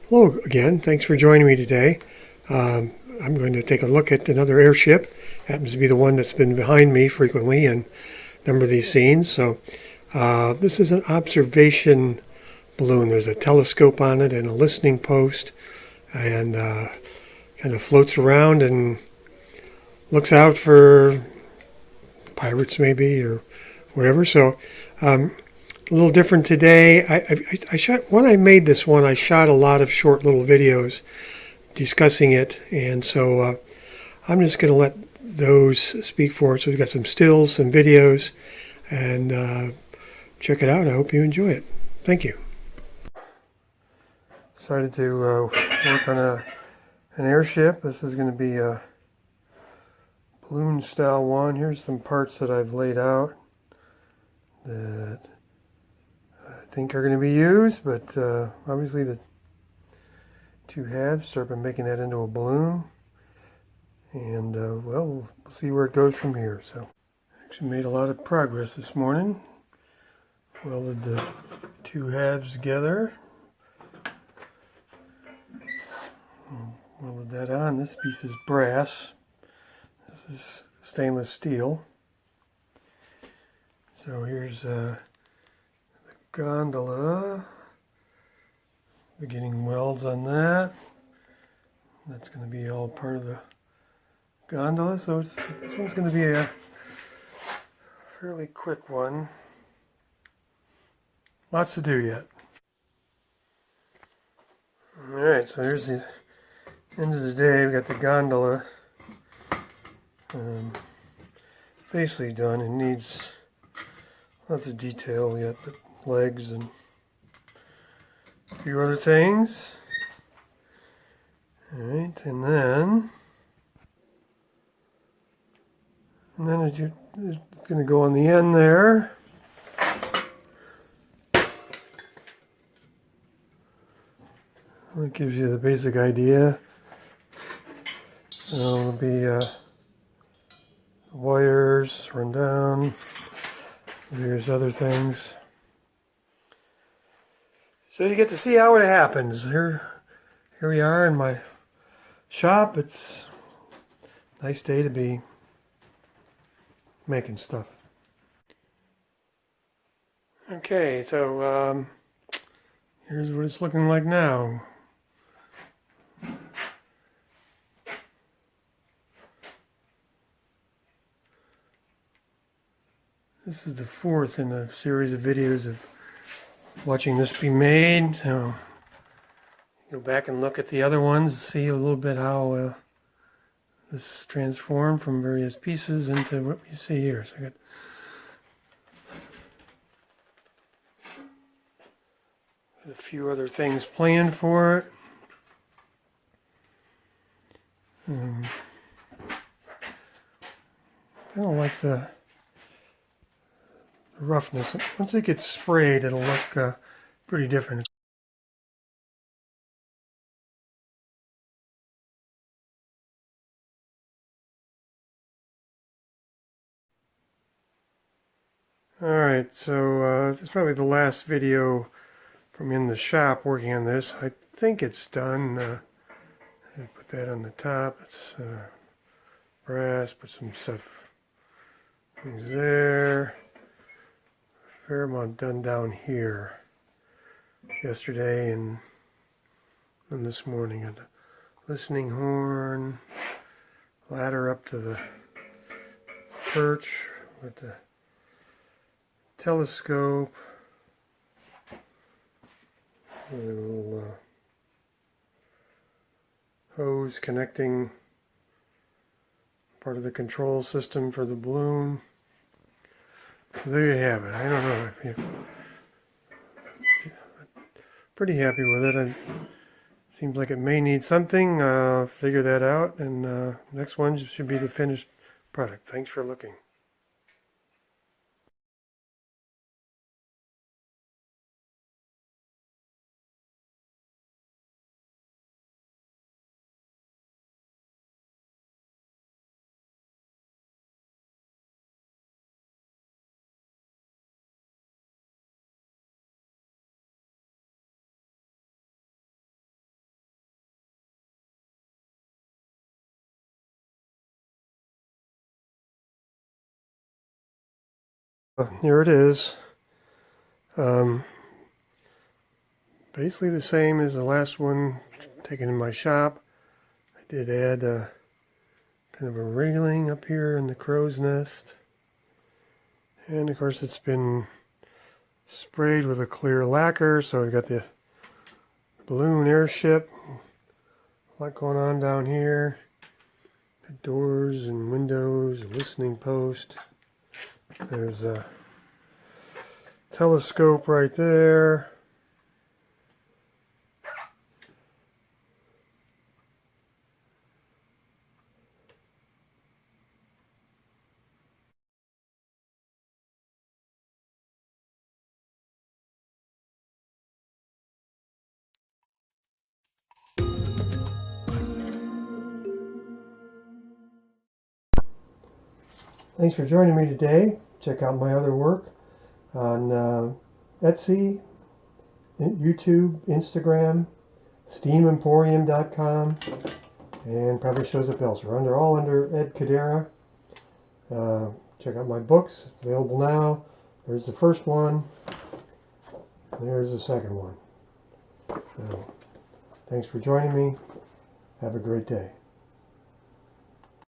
Hello again. Thanks for joining me today. I'm going to take a look at another airship. Happens to be the one that's been behind me frequently in a number of these scenes. This is an observation balloon. There's a telescope on it and a listening post, and kind of floats around and looks out for pirates maybe or whatever. A little different today. I shot when I made this one. I shot a lot of short little videos discussing it, and I'm just going to let those speak for it. So we've got some stills, some videos, and check it out. I hope you enjoy it. Thank you. Decided to work on an airship. This is going to be a balloon style one. Here's some parts that I've laid out that I think are going to be used, but obviously the two halves start by making that into a balloon, and we'll see where it goes from here. So actually made a lot of progress this morning. Welded the two halves together, welded that on. This piece is brass, this is stainless steel. So here's the gondola, beginning welds on that. That's going to be all part of the gondola. So this one's going to be a fairly quick one. Lots to do yet. Alright, so here's the end of the day. We've got the gondola basically done. It needs lots of detail yet, but legs and a few other things. Alright, and then it's going to go on the end there. That gives you the basic idea. There'll be wires run down. There's other things. So you get to see how it happens. Here we are in my shop. It's a nice day to be making stuff. Okay, so here's what it's looking like now. This is the fourth in a series of videos of watching this be made. So go back and look at the other ones, see a little bit how this transformed from various pieces into what you see here. So I got a few other things planned for it. I don't like the roughness. Once it gets sprayed, it'll look pretty different. Alright, so this is probably the last video from in the shop working on this. I think it's done. I put that on the top. It's brass, put some things there. A fair amount done down here yesterday and this morning. A listening horn, ladder up to the perch with the telescope, a little hose connecting part of the control system for the balloon. So there you have it. I don't know if you're pretty happy with it. It seems like it may need something. Figure that out, and next one should be the finished product. Thanks for looking. Here it is. Basically the same as the last one taken in my shop. I did add kind of a railing up here in the crow's nest. And of course it's been sprayed with a clear lacquer, so we've got the balloon airship. A lot going on down here. The doors and windows, a listening post. There's a telescope right there. Thanks for joining me today. Check out my other work on Etsy, YouTube, Instagram, steamemporium.com, and probably shows up elsewhere. All under Ed Cadera. Check out my books. It's available now. There's the first one. There's the second one. So, thanks for joining me. Have a great day.